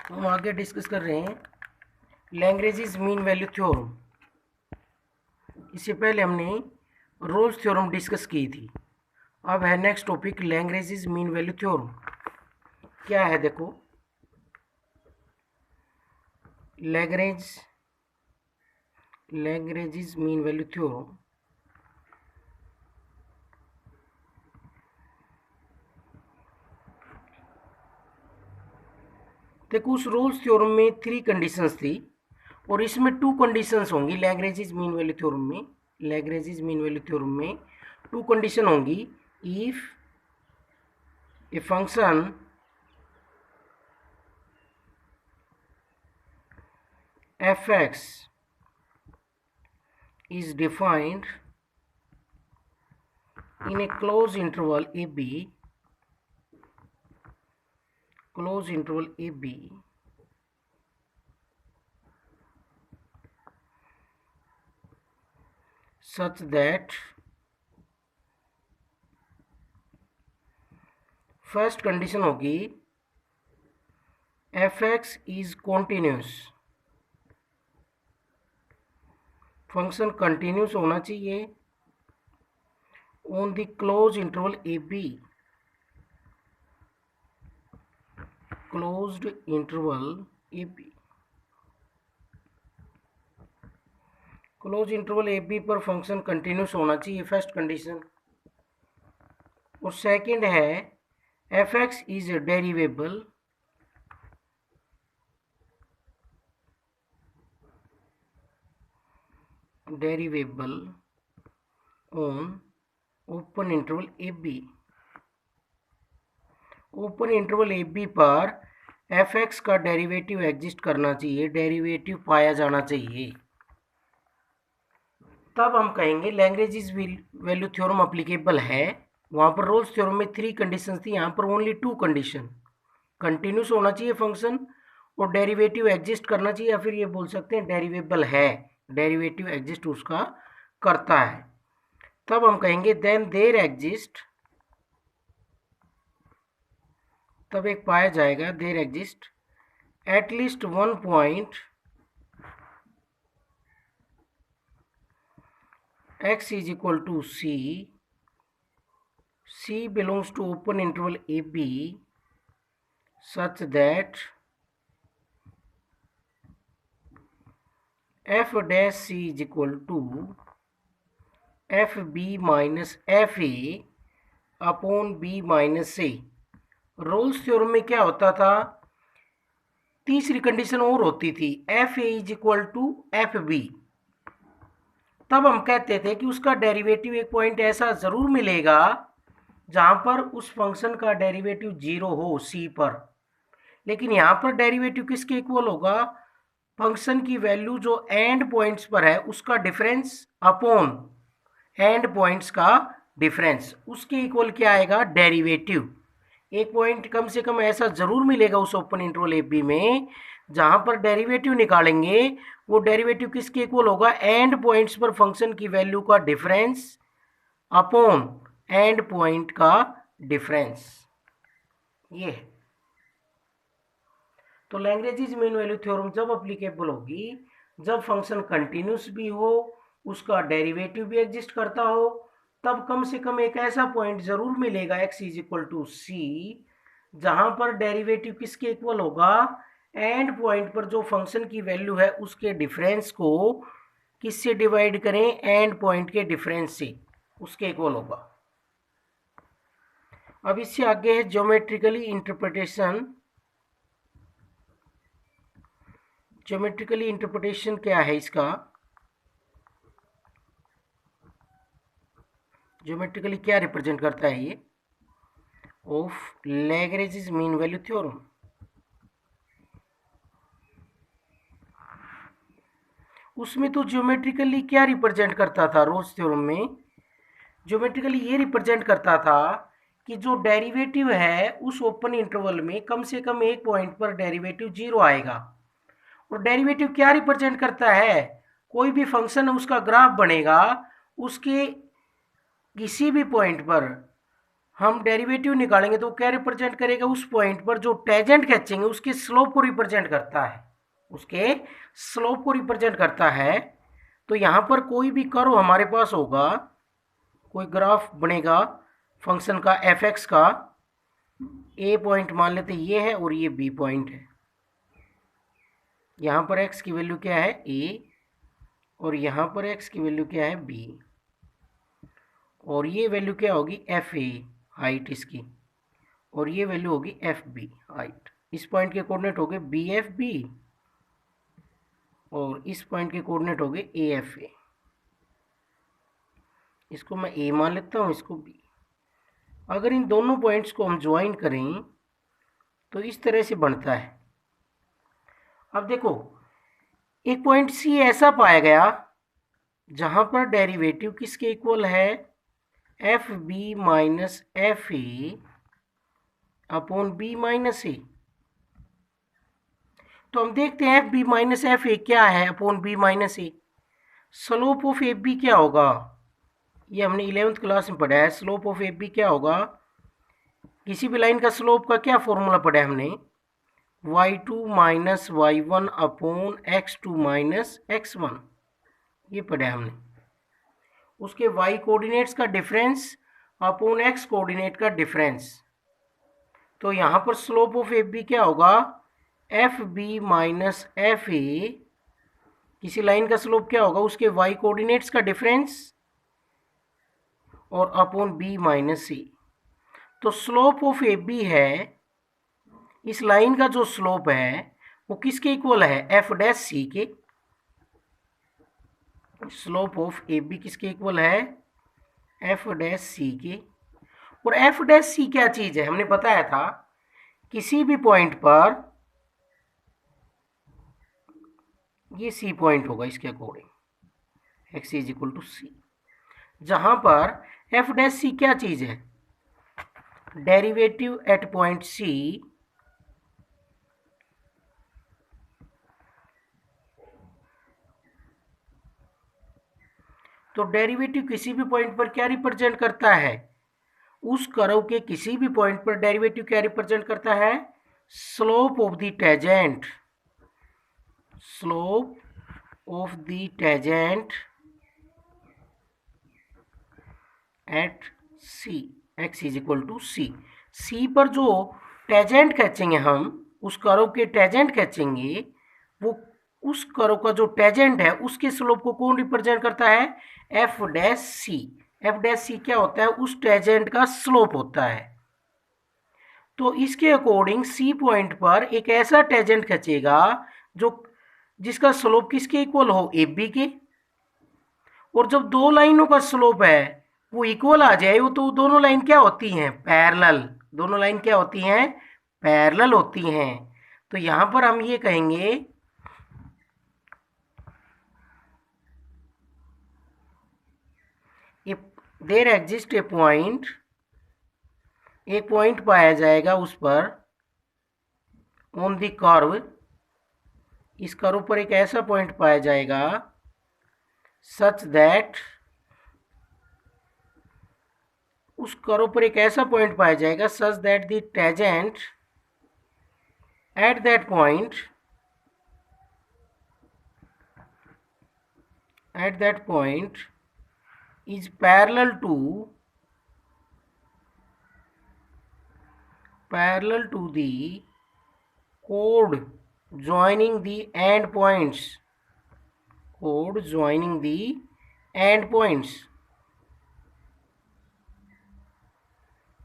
हम आगे डिस्कस कर रहे हैं लैग्रेंज मीन वैल्यू थ्योरम। इससे पहले हमने रोल्स थ्योरम डिस्कस की थी। अब है next topic Lagrange mean value theorem. क्या है देखो, लैग्रेंज मीन वैल्यू थ्योरम देखो, उस रोल्स थ्योरम में 3 कंडीशंस थी और इसमें 2 कंडीशंस होंगी। लैग्रेंज मीन वैल्यू थ्योरम में 2 कंडीशन होंगी। If a function fx is defined in a closed interval ab such that first condition होगी fx is continuous, function continuous होना चाहिए on the close interval A B, closed interval A B, close interval A B पर function continuous होना चाहिए, first condition. और second है F x is derivable on open interval A B, open interval A B पर F X का derivative exist करना चाहिए, derivative पाया जाना चाहिए। तब हम कहेंगे लैग्रेंज वैल्यू थ्योरम अप्लीकेबल है। वहाँ पर रोल्स थ्योरम में 3 कंडीशंस थी, यहाँ पर ओनली 2 कंडीशन। कंटिन्यूस होना चाहिए फंक्शन और डेरिवेटिव एग्जिस्ट करना चाहिए, या फिर ये बोल सकते हैं डेरिवेबल है, डेरिवेटिव एग्जिस्ट उसका करता है। तब हम कहेंगे देन देयर एग्जिस्ट, तब एक पाया जाएगा there exist at least one point x is equal to C belongs to open interval AB such that f dash C is equal to FB minus FA upon B minus A। Rolle's theorem में क्या होता था, तीसरी condition और होती थी, FA is equal to FB। तब हम कहते थे कि उसका डेरिवेटिव एक पॉइंट ऐसा जरूर मिलेगा जहां पर उस फंक्शन का डेरिवेटिव 0 हो सी पर। लेकिन यहां पर डेरिवेटिव किसके इक्वल होगा, फंक्शन की वैल्यू जो एंड पॉइंट्स पर है उसका डिफरेंस अपॉन एंड पॉइंट्स का डिफरेंस, उसके इक्वल क्या आएगा, डेरिवेटिव। एक पॉइंट कम से कम ऐसा जरूर मिलेगा उस ओपन इंटरवल ए बी में जहां पर डेरिवेटिव निकालेंगे, वो डेरिवेटिव किसके इक्वल होगा, एंड पॉइंट्स पर फंक्शन की वैल्यू का डिफरेंस अपॉन एंड पॉइंट का डिफरेंस। ये तो लैग्रेंज मीन वैल्यू थ्योरम जब अप्लीकेबल होगी जब फंक्शन कंटिन्यूस भी हो, उसका डेरिवेटिव भी एग्जिस्ट करता हो, तब कम से कम एक ऐसा पॉइंट जरूर मिलेगा x is equal to C जहां पर डेरिवेटिव किसके इक्वल होगा, एंड पॉइंट पर जो फंक्शन की वैल्यू है उसके डिफरेंस को किससे डिवाइड करें, एंड पॉइंट के डिफरेंस से, उसके इक्वल होगा। अब इससे आगे है ज्योमेट्रिकली इंटरप्रिटेशन। ज्योमेट्रिकली इंटरप्रिटेशन क्या है इसका, ज्योमेट्रिकली क्या रिप्रेजेंट करता है ये, of Lagrange mean value theorem. उसमें तो ज्योमेट्रिकली क्या रिप्रेजेंट करता था, रोल्स थ्योरम में ज्योमेट्रिकली ये रिप्रेजेंट करता था कि जो डेरिवेटिव है उस ओपन इंटरवल में कम से कम एक पॉइंट पर डेरिवेटिव 0 आएगा। और डेरिवेटिव क्या रिप्रेजेंट करता है, कोई भी फंक्शन उसका ग्राफ बनेगा, उसके किसी भी पॉइंट पर हम डेरिवेटिव निकालेंगे तो क्या रिप्रेजेंट करेगा, उस पॉइंट पर जो टेंजेंट खींचेंगे उसके स्लोप को रिप्रेजेंट करता है, उसके स्लोप को रिप्रेजेंट करता है। तो यहाँ पर कोई भी कर्व हमारे पास होगा, कोई ग्राफ बनेगा फंक्शन का एफ एक्स का, ए पॉइंट मान लेते ये है और ये बी पॉइंट है। यहाँ पर एक्स की वैल्यू क्या है ए, और यहाँ पर एक्स की वैल्यू क्या है बी, और ये वैल्यू क्या होगी एफ ए हाइट इसकी, और ये वैल्यू होगी एफ बी हाइट। इस पॉइंट के कोऑर्डिनेट हो गए बी एफ बी, और इस पॉइंट के कोऑर्डिनेट हो गए ए एफ ए। इसको मैं ए मान लेता हूँ, इसको बी। अगर इन दोनों पॉइंट्स को हम ज्वाइन करें तो इस तरह से बनता है। अब देखो, एक पॉइंट सी ऐसा पाया गया जहां पर डेरिवेटिव किसके इक्वल है, F B minus F A upon B minus A. तो हम देखते हैं F B minus F A क्या है upon B minus A. Slope of F B क्या होगा, ये हमने 11th क्लास में पढ़ा है। स्लोप ऑफ एफ बी क्या होगा, किसी भी लाइन का स्लोप का क्या फॉर्मूला पढ़ा है हमने, y2 minus y1 upon x2 minus x1, ये पढ़ा है हमने। उसके y कोऑर्डिनेट्स का डिफरेंस अपॉन x कोऑर्डिनेट का डिफरेंस। तो यहाँ पर स्लोप ऑफ एफ बी क्या होगा, F B minus F A, किसी लाइन का स्लोप क्या होगा, उसके y कोऑर्डिनेट्स का डिफरेंस और अपॉन बी माइनस सी। तो स्लोप ऑफ एफ बी है, इस लाइन का जो स्लोप है वो किसके इक्वल है, एफ डैश सी के। स्लोप ऑफ ए बी किसके इक्वल है, एफ डैश सी के। और एफ डैश सी क्या चीज है, हमने बताया था किसी भी पॉइंट पर ये सी पॉइंट होगा इसके according, X is equal to C, जहां पर एफ डैश सी क्या चीज है, डेरिवेटिव एट पॉइंट सी तो डेरिवेटिव किसी भी पॉइंट पर क्या रिप्रेजेंट करता है, उस कर्व के किसी भी पॉइंट पर डेरिवेटिव क्या रिप्रेजेंट करता है, slope of the tangent, slope of the tangent at C, X is equal to C. C पर जो टेंजेंट खींचेंगे हम, उस कर्व के टेंजेंट खींचेंगे, वो उस कर्व का जो टेंजेंट है उसके स्लोप को कौन रिप्रेजेंट करता है, एफ डैश सी। एफ डैश सी क्या होता है, उस टेंजेंट का स्लोप होता है। तो इसके अकॉर्डिंग सी पॉइंट पर एक ऐसा टेंजेंट खींचेगा जो जिसका स्लोप किसके इक्वल हो, ए बी के। और जब दो लाइनों का स्लोप है वो इक्वल आ जाए, वो तो दोनों लाइन क्या होती हैं, पैरेलल। दोनों लाइन क्या होती हैं, पैरेलल होती हैं। तो यहां पर हम ये कहेंगे if there exist a point, एक पॉइंट पाया जाएगा उस पर ऑन द कर्व, इस कर्व पर एक ऐसा पॉइंट पाया जाएगा सच दैट, उस कर्व पर एक ऐसा पॉइंट पाया जाएगा such that the tangent eight that point is parallel to the chord joining the end points, chord joining the end points,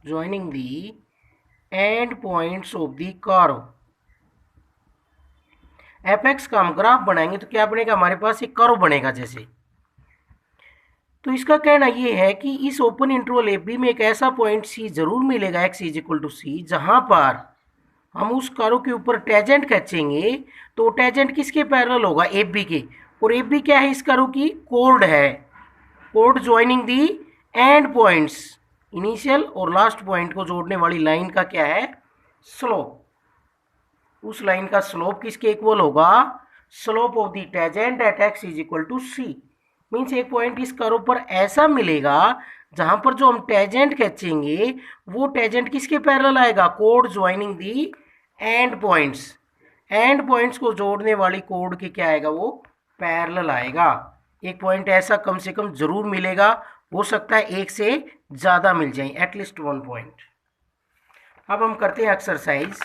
joining the end points of the curve। F X का हम graph बनाएंगे तो क्या बनेगा, हमारे पास एक curve बनेगा जैसे। तो इसका कहना ये है कि इस ओपन इंटरवल ए बी में एक ऐसा पॉइंट सी जरूर मिलेगा, x is equal to C, जहां पर हम उस कर्व के ऊपर टेंजेंट खींचेंगे तो टेंजेंट किसके पैरेलल होगा, ए बी के। और ए बी क्या है, इस कर्व की कोड है, code joining the and points, initial और लास्ट पॉइंट को जोड़ने वाली लाइन का क्या है, स्लोप। उस लाइन का स्लोप किसके इक्वल होगा, slope of the tangent at x is equal to c. Means एक पॉइंट इस कर्व पर ऐसा मिलेगा जहां पर जो हम टेजेंट खींचेंगे वो टेजेंट किसके पैरेलल आएगा, code joining the and points, and points को जोड़ने वाली कोड के क्या आएगा, वो पैरेलल आएगा। एक पॉइंट ऐसा कम से कम जरूर मिलेगा, हो सकता है एक से ज़्यादा मिल जाए, एटलीस्ट वन पॉइंट। अब हम करते हैं एक्सरसाइज।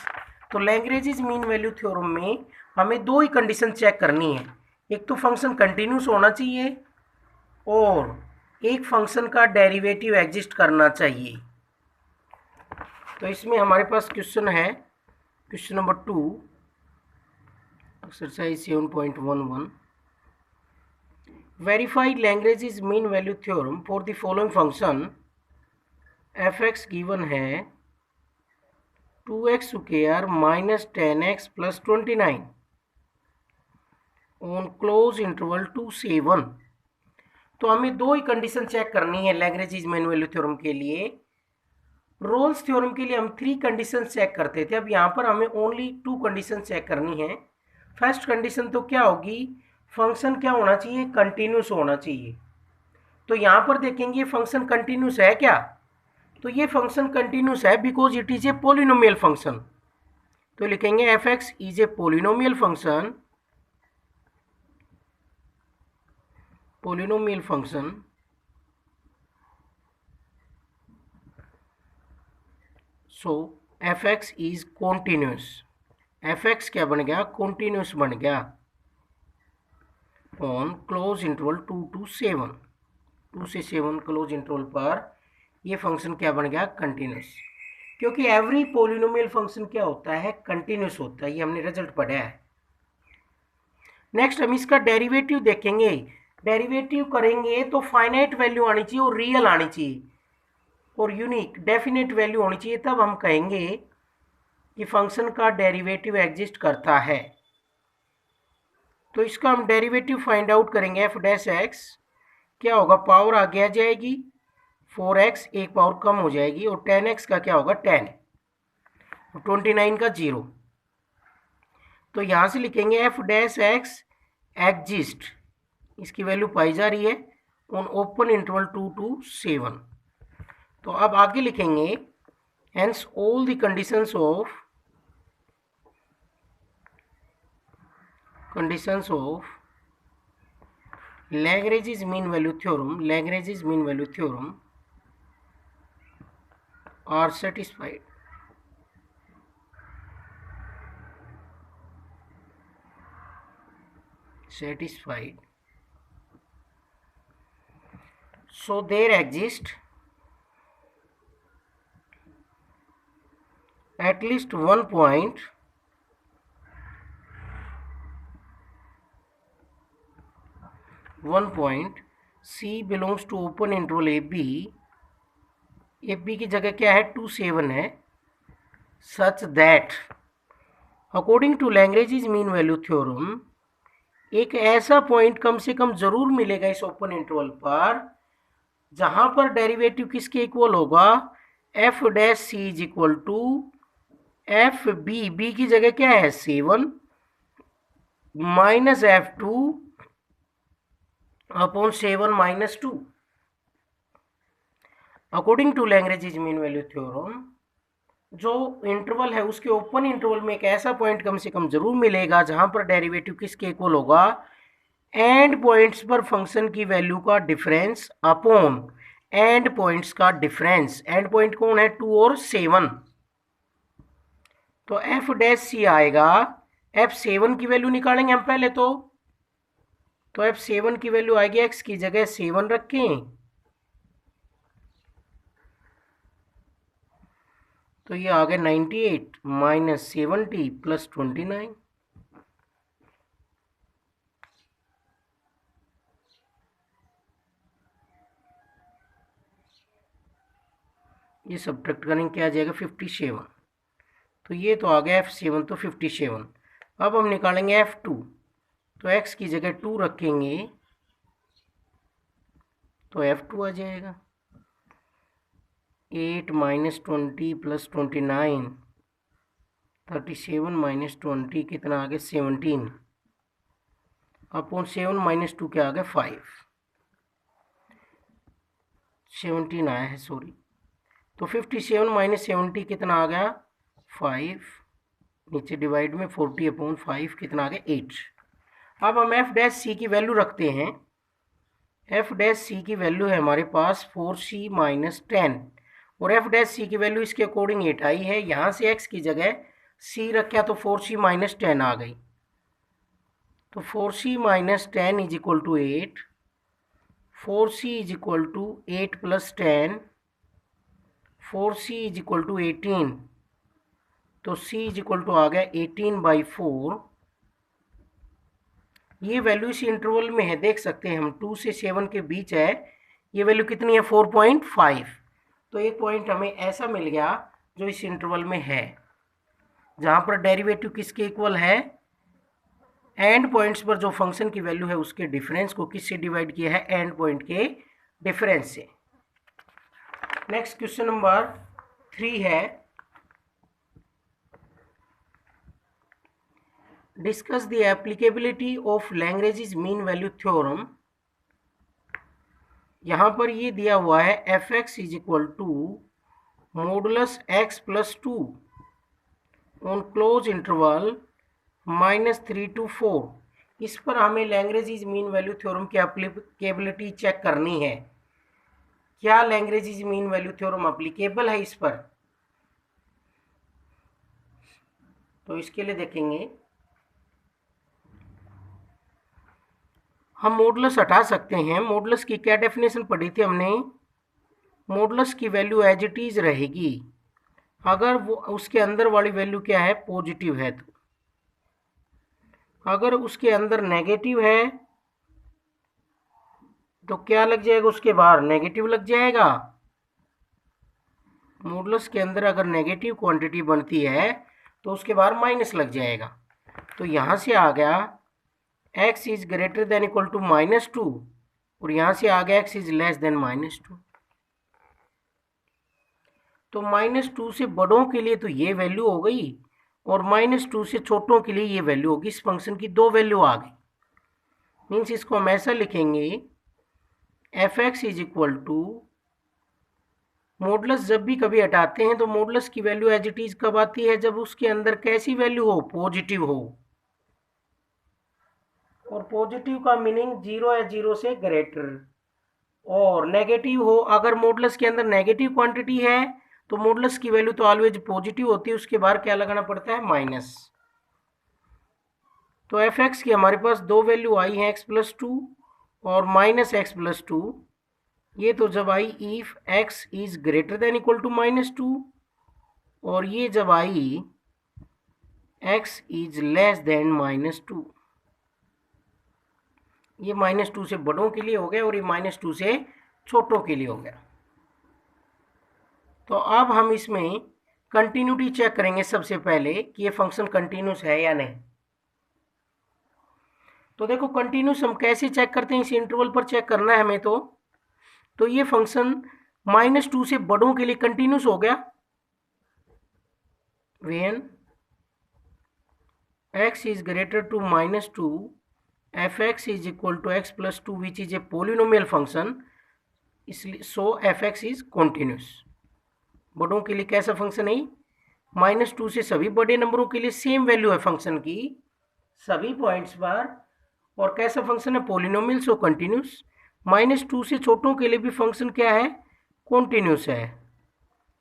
तो लैग्रेंज मीन वैल्यू थ्योरम में हमें दो ही कंडीशन चेक करनी है, एक तो फंक्शन कंटिन्यूस होना चाहिए और एक फंक्शन का डेरिवेटिव एग्जिस्ट करना चाहिए। तो इसमें हमारे पास क्वेश्चन है, question number 2, exercise 7.11, verify Lagrange mean value theorem for the following function F x given है 2x square minus 10x plus 29 on close interval 2 से 1। तो हमें दो ही कंडीशन चेक करनी है लैग्रेंज मीन वैल्यू थ्योरम के लिए। रोल्स थ्योरम के लिए हम 3 कंडीशन चेक करते थे, अब यहाँ पर हमें ओनली 2 कंडीशन चेक करनी है। फर्स्ट कंडीशन तो क्या होगी, फंक्शन क्या होना चाहिए, कंटिन्यूस होना चाहिए। तो यहाँ पर देखेंगे फंक्शन कंटिन्यूस है क्या, तो ये फंक्शन कंटिन्यूस है because it is a polynomial function. तो लिखेंगे f x is a polynomial function, polynomial function so f x is continuous. F x क्या बन गया, कॉन्टिन्यूस बन गया ऑन क्लोज इंटरवल 2 to 7, 2 से 7 क्लोज इंटरवल पर ये फंक्शन क्या बन गया, कंटिन्यूस। क्योंकि एवरी पोलिनोमियल फंक्शन क्या होता है, कंटिन्यूस होता है, ये हमने रिजल्ट पढ़ा है। नेक्स्ट हम इसका डेरिवेटिव देखेंगे। डेरिवेटिव करेंगे तो फाइनाइट वैल्यू आनी चाहिए और रियल आनी चाहिए और यूनिक डेफिनेट वैल्यू होनी चाहिए, तब हम कहेंगे कि फंक्शन का डेरिवेटिव एग्जिस्ट करता है। तो इसका हम डेरिवेटिव फाइंड आउट करेंगे। एफ डैश एक्स क्या होगा, पावर आगे आ जाएगी 4x, एक पावर कम हो जाएगी और 10x का क्या होगा 10 और 29 का 0। तो यहाँ से लिखेंगे एफ डैश एक्स एग्जिस्ट, इसकी वैल्यू पाई जा रही है ऑन ओपन इंटरवल 2 to 7। तो अब आगे लिखेंगे hence all the conditions of Lagrange mean value theorem, Lagrange mean value theorem are satisfied। So there exist at least one point C belongs to open interval AB, AB की जगह क्या है 2 7 है, such that according to Lagrange mean value theorem एक ऐसा point कम से कम जरूर मिलेगा इस ओपन इंटरवल पर जहां पर डेरिवेटिव किसके इक्वल होगा, f dash c is equal to f b, b की जगह क्या है 7 minus F2 upon 7 minus 2। According to Lagrange mean value theorem जो इंटरवल है उसके ओपन इंटरवल में एक ऐसा पॉइंट कम से कम जरूर मिलेगा जहां पर डेरिवेटिव किसके इक्वल होगा, एंड पॉइंट्स पर फंक्शन की वैल्यू का डिफरेंस अपॉन एंड पॉइंट्स का डिफरेंस। एंड पॉइंट कौन है 2 और 7। तो एफ डैश सी आएगा, F7 की वैल्यू निकालेंगे हम पहले तो F7 की वैल्यू आएगी, x की जगह 7 रखें तो ये आ गया 98 माइनस 70 प्लस 29। ये सब्ट्रैक्ट करेंगे क्या आ जाएगा 57। तो ये तो आ गया F7 तो 57। अब हम निकालेंगे F2 तो x की जगह 2 रखेंगे तो F2 आ जाएगा 8 माइनस 20 प्लस 29, 37 माइनस 20 कितना आ गया 17 अपॉन 7 माइनस 2 क्या आ गया 5। 17 आया है, सॉरी। तो 57 माइनस 70 कितना आ गया 5, नीचे डिवाइड में 40/5 कितना आ गया 8। अब हम एफ डैश सी की वैल्यू रखते हैं। एफ डैश सी की वैल्यू है हमारे पास 4c माइनस 10, और एफ डैश सी की वैल्यू इसके अकॉर्डिंग 8 आई है। यहाँ से x की जगह c रखा तो 4c माइनस 10 आ गई। तो 4c minus 10 is equal to 8, 4c is equal to 8 plus 10, 4c is equal to 18, तो c इज इक्वल टू आ गया 18/4। ये वैल्यू इस इंटरवल में है, देख सकते हैं हम 2 से 7 के बीच है। ये वैल्यू कितनी है 4.5। तो एक पॉइंट हमें ऐसा मिल गया जो इस इंटरवल में है, जहाँ पर डेरिवेटिव किसके इक्वल है, एंड पॉइंट्स पर जो फंक्शन की वैल्यू है उसके डिफरेंस को किससे डिवाइड किया है, एंड पॉइंट के डिफरेंस से। नेक्स्ट क्वेश्चन नंबर 3 है, discuss the applicability of Lagrange mean value theorem. यहाँ पर ये दिया हुआ है F x is equal to modulus x plus 2 on close interval -3 to 4। इस पर हमें लैग्रेंज मीन वैल्यू थ्योरम की एप्लीकेबिलिटी चेक करनी है। क्या Lagrange mean value theorem applicable है इस पर? तो इसके लिए देखेंगे हम मॉडुलस हटा सकते हैं। मॉडुलस की क्या डेफिनेशन पढ़ी थी हमने, मॉडुलस की वैल्यू एज इट इज रहेगी अगर वो उसके अंदर वाली वैल्यू क्या है पॉजिटिव है। तो अगर उसके अंदर नेगेटिव है तो क्या लग जाएगा, उसके बाहर नेगेटिव लग जाएगा। मॉडुलस के अंदर अगर नेगेटिव क्वांटिटी बनती है तो उसके बाहर माइनस लग जाएगा। तो यहाँ से आ गया x is greater than equal to -2, और यहाँ से आ गया x इज लेस देन -2। तो -2 से बड़ों के लिए तो ये वैल्यू हो गई, और -2 से छोटों के लिए ये वैल्यू होगी। इस फंक्शन की दो वैल्यू आ गई। मीन्स इसको हम ऐसा लिखेंगे f x is equal to modulus, जब भी कभी हटाते हैं तो मॉडुलस की वैल्यू एज इट इज कब आती है, जब उसके अंदर कैसी वैल्यू हो, पॉजिटिव हो। और पॉजिटिव का मीनिंग 0 है 0 से ग्रेटर, और नेगेटिव हो। अगर मॉडुलस के अंदर नेगेटिव क्वांटिटी है तो मॉडुलस की वैल्यू तो ऑलवेज पॉजिटिव होती है, उसके बाहर क्या लगाना पड़ता है, माइनस। तो एफ एक्स की हमारे पास दो वैल्यू आई हैं, x+2 और -x+2। ये तो जब आई if x is greater than equal to -2, और ये जब आई x इज लेस देन -2। ये -2 से बड़ों के लिए हो गया और ये -2 से छोटों के लिए हो गया। तो अब हम इसमें कंटिन्यूटी चेक करेंगे सबसे पहले कि ये फंक्शन कंटिन्यूस है या नहीं। तो देखो कंटिन्यूस हम कैसे चेक करते हैं, इस इंटरवल पर चेक करना है हमें। तो ये फंक्शन -2 से बड़ों के लिए कंटिन्यूस हो गया when x is greater to -2 f x is equal to x+2 which is a polynomial function, इसलिए so f x is continuous. बड़ों के लिए कैसा फंक्शन है, -2 से सभी बड़े नंबरों के लिए सेम वैल्यू है फंक्शन की सभी पॉइंट्स पर, और कैसा फंक्शन है, पोलिनोमियल, सो कंटिन्यूस। -2 से छोटों के लिए भी फंक्शन क्या है, कॉन्टिन्यूस है,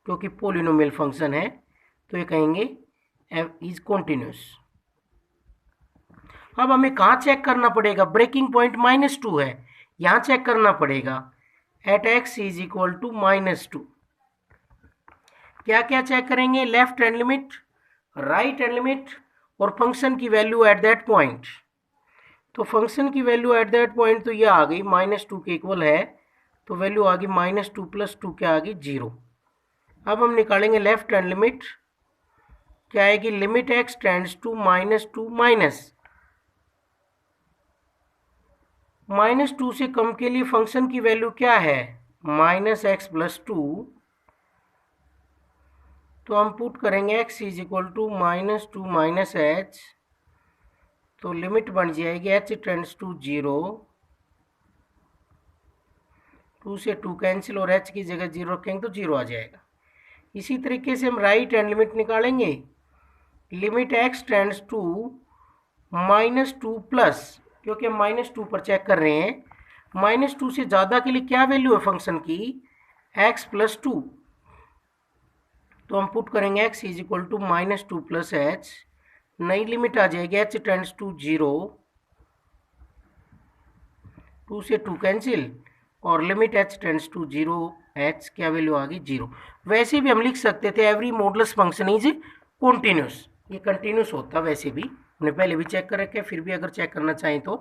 क्योंकि पोलिनोमियल फंक्शन है। तो ये कहेंगे एफ इज कॉन्टिन्यूस। अब हमें कहाँ चेक करना पड़ेगा, ब्रेकिंग पॉइंट -2 है, यहाँ चेक करना पड़ेगा at x is equal to -2। क्या क्या चेक करेंगे, left hand limit, right hand limit, और फंक्शन की वैल्यू एट दैट पॉइंट। तो फंक्शन की वैल्यू एट दैट पॉइंट तो ये आ गई -2 के इक्वल है, तो वैल्यू आ गई -2 + 2 क्या आ गई 0। अब हम निकालेंगे लेफ्ट हैंड लिमिट, क्या आएगी, लिमिट x टेंड्स टू -2 -2 से कम के लिए फंक्शन की वैल्यू क्या है, -x+2। तो हम पुट करेंगे x is equal to -2 -h, तो लिमिट बन जाएगी h टेंड्स टू 0 2 से 2 कैंसिल और h की जगह 0 रखेंगे तो 0 आ जाएगा। इसी तरीके से हम राइट हैंड लिमिट निकालेंगे। Limit x tends to -2 plus, क्योंकि हम -2 पर चेक कर रहे हैं, -2 से ज़्यादा के लिए क्या वैल्यू है फंक्शन की, x + 2। तो हम पुट करेंगे x is equal to -2 + h, नई लिमिट आ जाएगी h टेंड्स टू 0, 2 से 2 कैंसिल और limit h tends to 0, h क्या वैल्यू आ गई 0। वैसे भी हम लिख सकते थे every modulus function is continuous, ये कंटिन्यूस होता वैसे भी, हमने पहले भी चेक कर रखे, फिर भी अगर चेक करना चाहें तो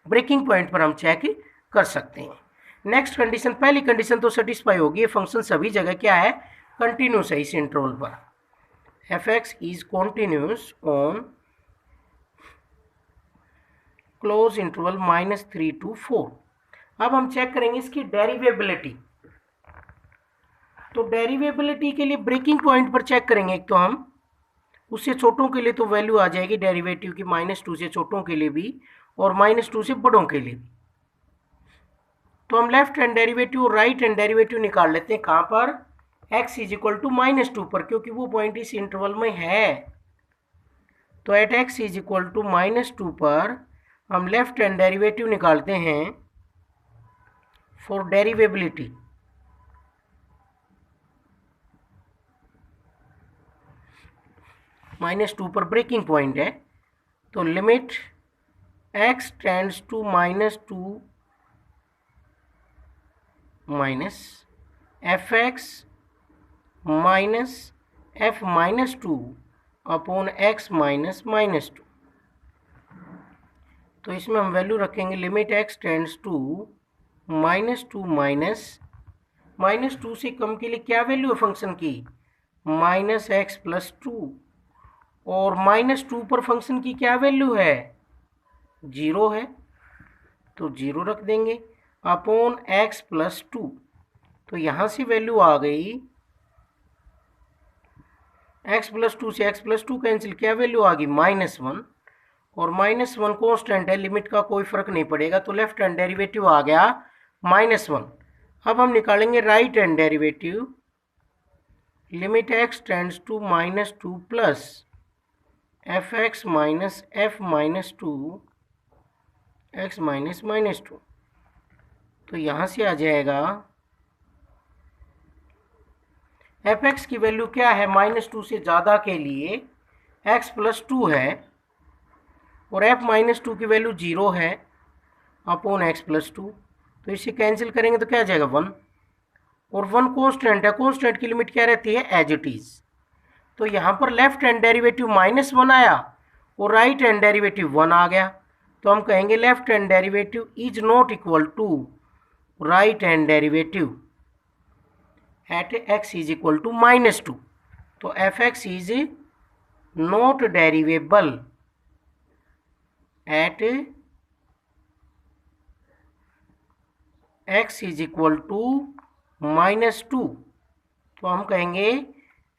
ब्रेकिंग पॉइंट पर हम चेक कर सकते हैं। नेक्स्ट कंडीशन, पहली कंडीशन तो सेटिस्फाई होगी, ये फंक्शन सभी जगह क्या है, कंटिन्यूस है इस इंटरवल पर, f(x) is continuous on close interval -3 to 4। अब हम चेक करेंगे इसकी डेरिवेबिलिटी। तो डेरिवेबिलिटी के लिए ब्रेकिंग पॉइंट पर चेक करेंगे, एक तो हम उससे छोटों के लिए तो वैल्यू आ जाएगी डेरिवेटिव की -2 से छोटों के लिए भी और -2 से बड़ों के लिए भी। तो हम लेफ्ट हैंड डेरिवेटिव और राइट हैंड डेरिवेटिव निकाल लेते हैं, कहाँ पर, x इज इक्वल टू -2 पर, क्योंकि वो पॉइंट इस इंटरवल में है। तो at x is equal to -2 पर हम लेफ्ट हैंड डेरिवेटिव निकालते हैं फॉर डेरिवेबिलिटी। -2 पर ब्रेकिंग पॉइंट है, तो limit x tends to -2 minus f(x) minus f -2 upon x minus -2। तो इसमें हम वैल्यू रखेंगे limit x tends to -2 minus -2 से कम के लिए क्या वैल्यू है फंक्शन की, -x + 2, और -2 पर फंक्शन की क्या वैल्यू है, 0 है, तो 0 रख देंगे अपॉन x + 2। तो यहाँ से वैल्यू आ गई x + 2 से x + 2 कैंसिल, क्या वैल्यू आ गई -1, और -1 कॉन्स्टेंट है, लिमिट का कोई फर्क नहीं पड़ेगा, तो लेफ्ट हैंड डेरिवेटिव आ गया -1। अब हम निकालेंगे right hand derivative, limit x tends to -2 plus f(x) minus f -2 x minus -2। तो यहाँ से आ जाएगा f(x) की वैल्यू क्या है, -2 से ज़्यादा के लिए x + 2 है और f -2 की वैल्यू 0 है अपॉन x + 2। तो इसे कैंसिल करेंगे तो क्या आ जाएगा 1, और 1 कॉन्स्टेंट है, कॉन्स्टेंट की लिमिट क्या रहती है, एज इट इज। तो यहाँ पर लेफ्ट हैंड डेरिवेटिव -1 आया और राइट हैंड डेरिवेटिव 1 आ गया, तो हम कहेंगे left hand derivative is not equal to right hand derivative at x is equal to -2। तो f(x) is not derivable at x is equal to -2। तो हम कहेंगे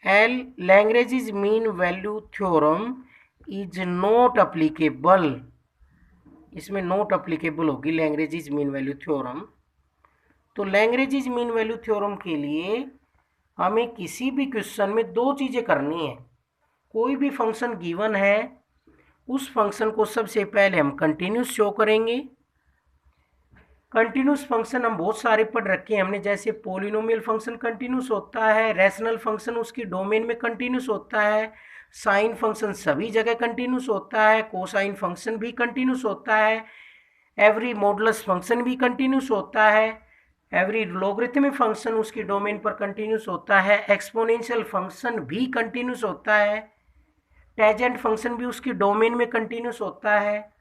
Lagrange mean value theorem is not applicable, इसमें not applicable होगी Lagrange mean value theorem. तो Lagrange mean value theorem के लिए हमें किसी भी क्वेश्चन में दो चीज़ें करनी है। कोई भी फंक्शन गिवन है, उस फंक्शन को सबसे पहले हम कंटिन्यूस शो करेंगे। कंटिन्यूस फंक्शन हम बहुत सारे पढ़ रखे हैं हमने, जैसे पॉलिनोमियल फंक्शन कंटिन्यूस होता है, रैशनल फंक्शन उसकी डोमेन में कंटिन्यूस होता है, साइन फंक्शन सभी जगह कंटिन्यूस होता है, कोसाइन फंक्शन भी कंटिन्यूस होता है, एवरी मॉडुलस फंक्शन भी कंटिन्यूस होता है, एवरी लॉगरिथमिक फंक्शन उसकी डोमेन पर कंटिन्यूस होता है, एक्सपोनेंशियल फंक्शन भी कंटिन्यूस होता है, टेंजेंट फंक्शन भी उसकी डोमेन में कंटिन्यूस होता है,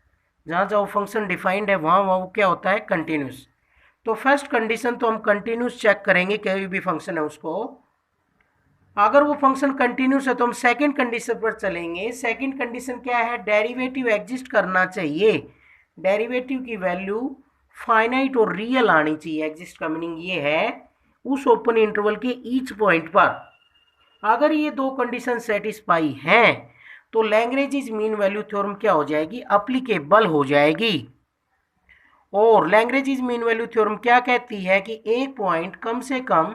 जहाँ जहाँ फंक्शन डिफाइंड है वहाँ वहाँ वो क्या होता है, कंटिन्यूस। तो फर्स्ट कंडीशन तो हम कंटिन्यूस चेक करेंगे, कोई भी फंक्शन है उसको, अगर वो फंक्शन कंटिन्यूस है तो हम सेकंड कंडीशन पर चलेंगे। सेकंड कंडीशन क्या है, डेरिवेटिव एग्जिस्ट करना चाहिए, डेरिवेटिव की वैल्यू फाइनाइट और रियल आनी चाहिए। एग्जिस्ट का मीनिंग ये है उस ओपन इंटरवल के ईच पॉइंट पर अगर ये दो कंडीशन सेटिस्फाई हैं तो लैग्रेंज मीन वैल्यू थ्योरम क्या हो जाएगी, अप्लीकेबल हो जाएगी। और लैग्रेंज मीन वैल्यू थ्योरम क्या कहती है कि एक पॉइंट कम से कम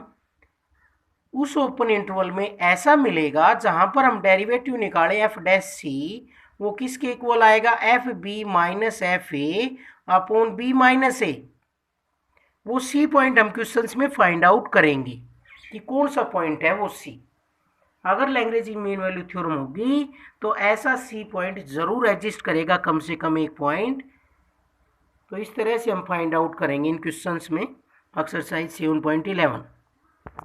उस ओपन इंटरवल में ऐसा मिलेगा जहां पर हम डेरिवेटिव निकाले एफ डैश सी, वो किसके इक्वल आएगा, F B minus F A upon B minus A. वो सी पॉइंट हम क्वेश्चंस में फाइंड आउट करेंगे कि कौन सा पॉइंट है वो सी। अगर लैग्रेंज मीन वैल्यू थ्योरम होगी तो ऐसा सी पॉइंट जरूर एग्जिस्ट करेगा, कम से कम एक पॉइंट। तो इस तरह से हम फाइंड आउट करेंगे इन क्वेश्चंस में, एक्सरसाइज 7.11।